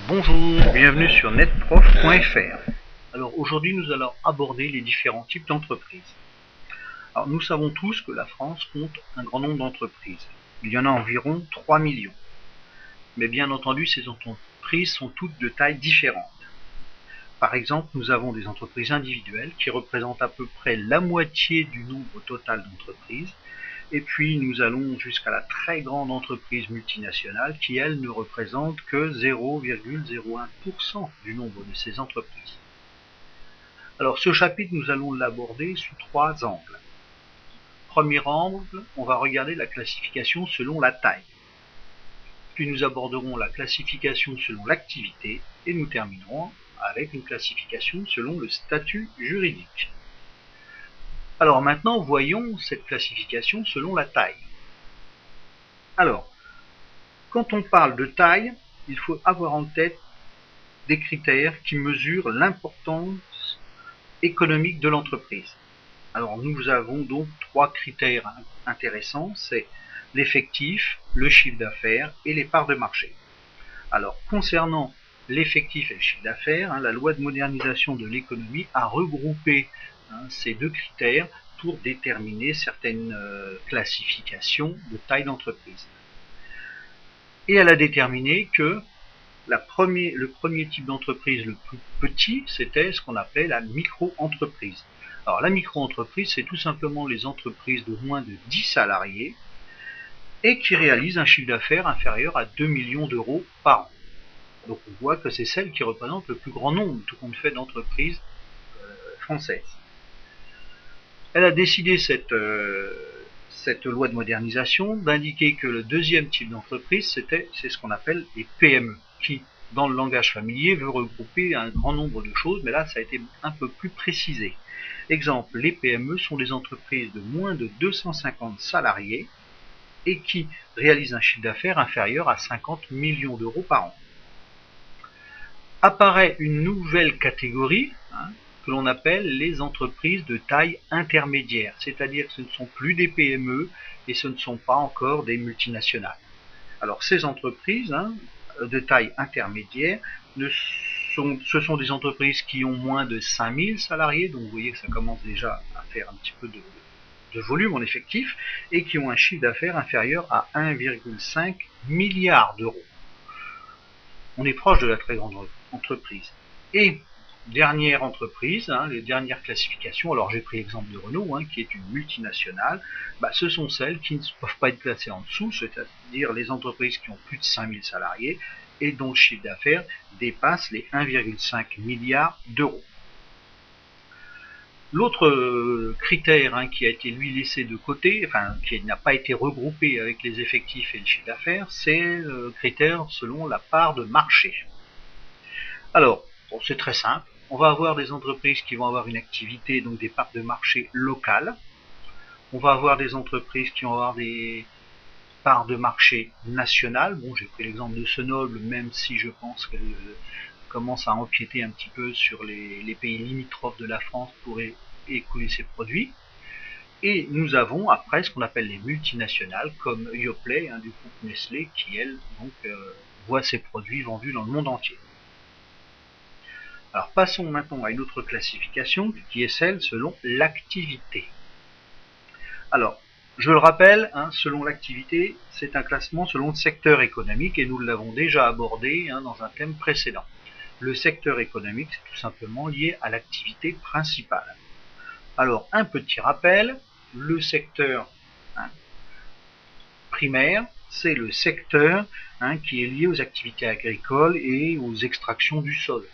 Bonjour, bienvenue sur netprof.fr. Alors aujourd'hui nous allons aborder les différents types d'entreprises. Alors nous savons tous que la France compte un grand nombre d'entreprises. Il y en a environ 3 millions. Mais bien entendu ces entreprises sont toutes de tailles différentes. Par exemple, nous avons des entreprises individuelles qui représentent à peu près la moitié du nombre total d'entreprises. Et puis nous allons jusqu'à la très grande entreprise multinationale qui, elle, ne représente que 0,01% du nombre de ces entreprises. Alors ce chapitre, nous allons l'aborder sous 3 angles. Premier angle, on va regarder la classification selon la taille. Puis nous aborderons la classification selon l'activité et nous terminerons avec une classification selon le statut juridique. Alors maintenant, voyons cette classification selon la taille. Alors, quand on parle de taille, il faut avoir en tête des critères qui mesurent l'importance économique de l'entreprise. Alors, nous avons donc 3 critères intéressants, c'est l'effectif, le chiffre d'affaires et les parts de marché. Alors, concernant l'effectif et le chiffre d'affaires, la loi de modernisation de l'économie a regroupé ces 2 critères pour déterminer certaines classifications de taille d'entreprise. Et elle a déterminé que le premier type d'entreprise le plus petit, c'était ce qu'on appelait la micro-entreprise. Alors la micro-entreprise, c'est tout simplement les entreprises de moins de 10 salariés et qui réalisent un chiffre d'affaires inférieur à 2 millions d'euros par an. Donc on voit que c'est celle qui représente le plus grand nombre, tout compte fait, d'entreprises françaises. Elle a décidé, cette loi de modernisation, d'indiquer que le deuxième type d'entreprise, c'est ce qu'on appelle les PME, qui, dans le langage familier, veut regrouper un grand nombre de choses, mais là, ça a été un peu plus précisé. Exemple, les PME sont des entreprises de moins de 250 salariés et qui réalisent un chiffre d'affaires inférieur à 50 millions d'euros par an. Apparaît une nouvelle catégorie, que l'on appelle les entreprises de taille intermédiaire, c'est-à-dire que ce ne sont plus des PME et ce ne sont pas encore des multinationales. Alors ces entreprises de taille intermédiaire, ce sont des entreprises qui ont moins de 5000 salariés, donc vous voyez que ça commence déjà à faire un petit peu de volume en effectif, et qui ont un chiffre d'affaires inférieur à 1,5 milliard d'euros. On est proche de la très grande entreprise. Et dernière entreprise, les dernières classifications, alors j'ai pris l'exemple de Renault, qui est une multinationale, ce sont celles qui ne peuvent pas être classées en dessous, c'est-à-dire les entreprises qui ont plus de 5000 salariés et dont le chiffre d'affaires dépasse les 1,5 milliard d'euros. L'autre critère qui a été lui laissé de côté, qui n'a pas été regroupé avec les effectifs et le chiffre d'affaires, c'est le critère selon la part de marché. Alors, c'est très simple. On va avoir des entreprises qui vont avoir une activité, donc des parts de marché locales. On va avoir des entreprises qui vont avoir des parts de marché nationales. Bon, j'ai pris l'exemple de Senoble, même si je pense qu'elle commence à empiéter un petit peu sur les pays limitrophes de la France pour écouler ses produits. Et nous avons après ce qu'on appelle les multinationales, comme Yoplait du groupe Nestlé, qui elle donc voit ses produits vendus dans le monde entier. Alors passons maintenant à une autre classification qui est celle selon l'activité. Alors, je le rappelle, selon l'activité, c'est un classement selon le secteur économique et nous l'avons déjà abordé dans un thème précédent. Le secteur économique, c'est tout simplement lié à l'activité principale. Alors, un petit rappel, le secteur primaire, c'est le secteur qui est lié aux activités agricoles et aux extractions du sol.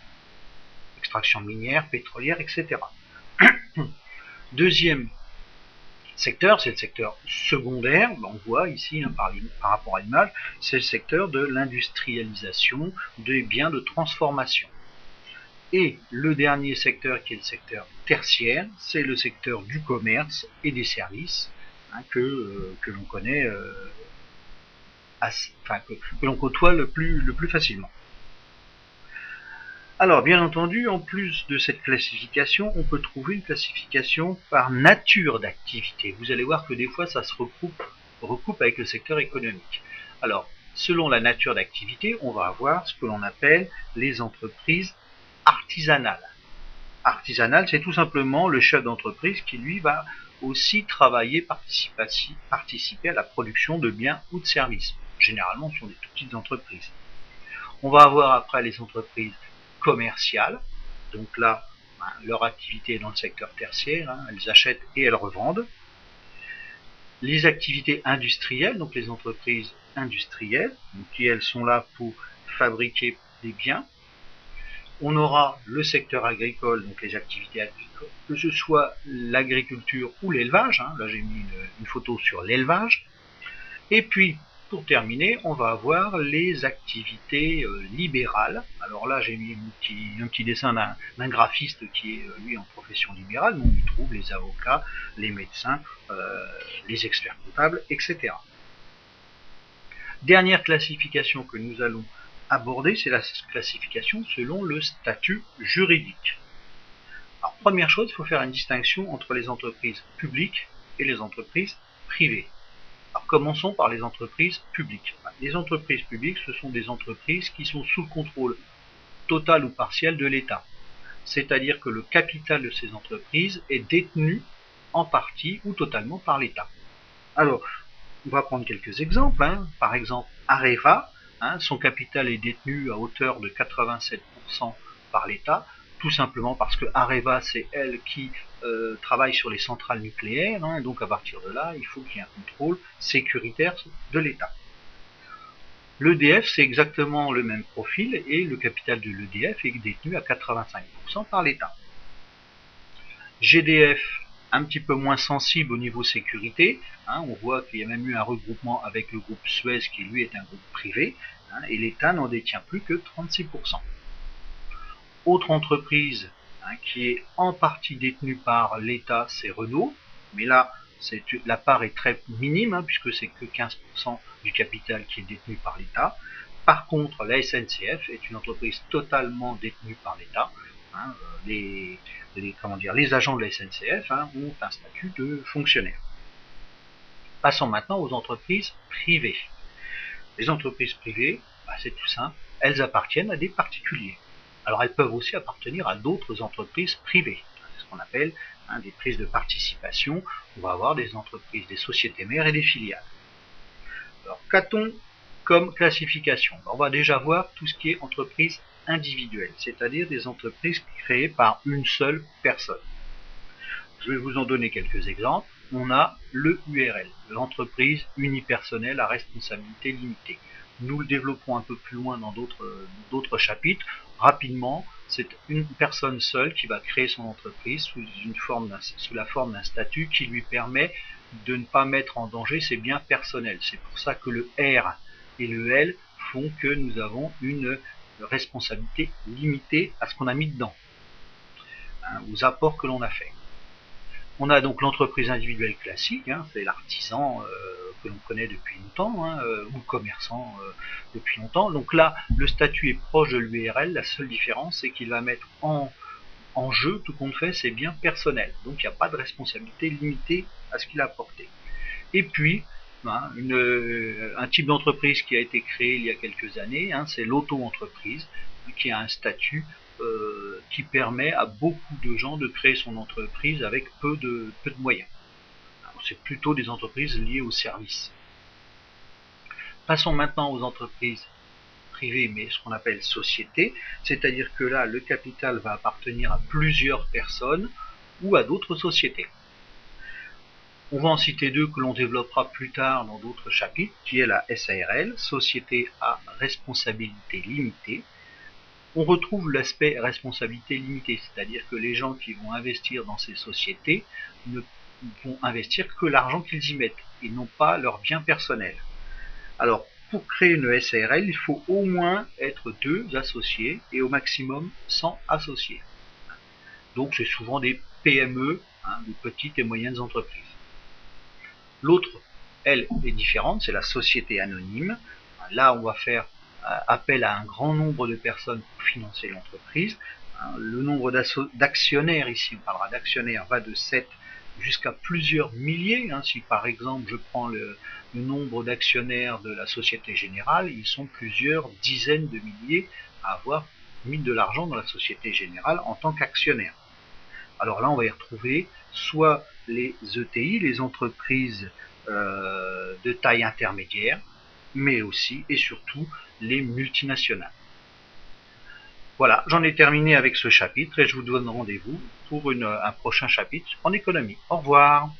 Extraction minière, pétrolière, etc. Deuxième secteur, c'est le secteur secondaire. On voit ici, par rapport à l'image, c'est le secteur de l'industrialisation des biens de transformation. Et le dernier secteur, qui est le secteur tertiaire, c'est le secteur du commerce et des services que l'on connaît, que l'on côtoie le plus facilement. Alors, bien entendu, en plus de cette classification, on peut trouver une classification par nature d'activité. Vous allez voir que des fois, ça se recoupe avec le secteur économique. Alors, selon la nature d'activité, on va avoir ce que l'on appelle les entreprises artisanales. Artisanal, c'est tout simplement le chef d'entreprise qui, lui, va aussi travailler, participer à la production de biens ou de services. Généralement, ce sont des tout petites entreprises. On va avoir après les entreprises commerciales. Donc là, leur activité est dans le secteur tertiaire. Elles achètent et elles revendent. Les activités industrielles, donc les entreprises industrielles, qui elles sont là pour fabriquer des biens. On aura le secteur agricole, donc les activités agricoles, que ce soit l'agriculture ou l'élevage. Là, j'ai mis une photo sur l'élevage. Et puis, pour terminer, on va avoir les activités libérales. Alors là, j'ai mis un petit dessin d'un graphiste qui est, lui, en profession libérale. On y trouve les avocats, les médecins, les experts comptables, etc. Dernière classification que nous allons aborder, c'est la classification selon le statut juridique. Alors, première chose, il faut faire une distinction entre les entreprises publiques et les entreprises privées. Alors, commençons par les entreprises publiques. Les entreprises publiques, ce sont des entreprises qui sont sous le contrôle total ou partiel de l'État. C'est-à-dire que le capital de ces entreprises est détenu en partie ou totalement par l'État. Alors, on va prendre quelques exemples. Par exemple, Areva, son capital est détenu à hauteur de 87% par l'État, tout simplement parce que Areva, c'est elle qui travaille sur les centrales nucléaires, donc à partir de là, il faut qu'il y ait un contrôle sécuritaire de l'État. L'EDF, c'est exactement le même profil, et le capital de l'EDF est détenu à 85% par l'État. GDF, un petit peu moins sensible au niveau sécurité, on voit qu'il y a même eu un regroupement avec le groupe Suez qui lui est un groupe privé, et l'État n'en détient plus que 36%. Autre entreprise qui est en partie détenue par l'État, c'est Renault, mais là la part est très minime puisque c'est que 15% du capital qui est détenu par l'État. Par contre, la SNCF est une entreprise totalement détenue par l'État. Les agents de la SNCF ont un statut de fonctionnaire. Passons maintenant aux entreprises privées. Les entreprises privées, c'est tout simple, elles appartiennent à des particuliers. Alors elles peuvent aussi appartenir à d'autres entreprises privées. C'est ce qu'on appelle des prises de participation. On va avoir des entreprises, des sociétés mères et des filiales. Alors qu'a-t-on comme classification? On va déjà voir tout ce qui est entreprise individuelle, c'est-à-dire des entreprises créées par une seule personne. Je vais vous en donner quelques exemples. On a le URL, l'entreprise unipersonnelle à responsabilité limitée. Nous le développerons un peu plus loin dans d'autres chapitres. Rapidement, c'est une personne seule qui va créer son entreprise sous la forme d'un statut qui lui permet de ne pas mettre en danger ses biens personnels. C'est pour ça que le R et le L font que nous avons une responsabilité limitée à ce qu'on a mis dedans, aux apports que l'on a fait. On a donc l'entreprise individuelle classique, c'est l'artisan que l'on connaît depuis longtemps, ou le commerçant depuis longtemps. Donc là, le statut est proche de l'URL, la seule différence, c'est qu'il va mettre en jeu, tout compte fait, ses biens personnels. Donc il n'y a pas de responsabilité limitée à ce qu'il a apporté. Et puis, un type d'entreprise qui a été créé il y a quelques années, c'est l'auto-entreprise, qui a un statut qui permet à beaucoup de gens de créer son entreprise avec peu de moyens. C'est plutôt des entreprises liées aux services. Passons maintenant aux entreprises privées, mais ce qu'on appelle sociétés, c'est-à-dire que là, le capital va appartenir à plusieurs personnes ou à d'autres sociétés. On va en citer deux que l'on développera plus tard dans d'autres chapitres, qui est la SARL, Société à responsabilité limitée. On retrouve l'aspect responsabilité limitée, c'est-à-dire que les gens qui vont investir dans ces sociétés ne vont investir que l'argent qu'ils y mettent et non pas leurs biens personnels. Alors, pour créer une SARL, il faut au moins être 2 associés et au maximum 100 associés. Donc, c'est souvent des PME, des petites et moyennes entreprises. L'autre, elle, est différente, c'est la société anonyme. Là, on va faire appel à un grand nombre de personnes pour financer l'entreprise. Le nombre d'actionnaires, ici on parlera d'actionnaires, va de 7 jusqu'à plusieurs milliers. Si par exemple je prends le nombre d'actionnaires de la Société Générale, ils sont plusieurs dizaines de milliers à avoir mis de l'argent dans la Société Générale en tant qu'actionnaire. Alors là, on va y retrouver soit les ETI, les entreprises de taille intermédiaire, mais aussi et surtout les multinationales. Voilà, j'en ai terminé avec ce chapitre et je vous donne rendez-vous pour un prochain chapitre en économie. Au revoir.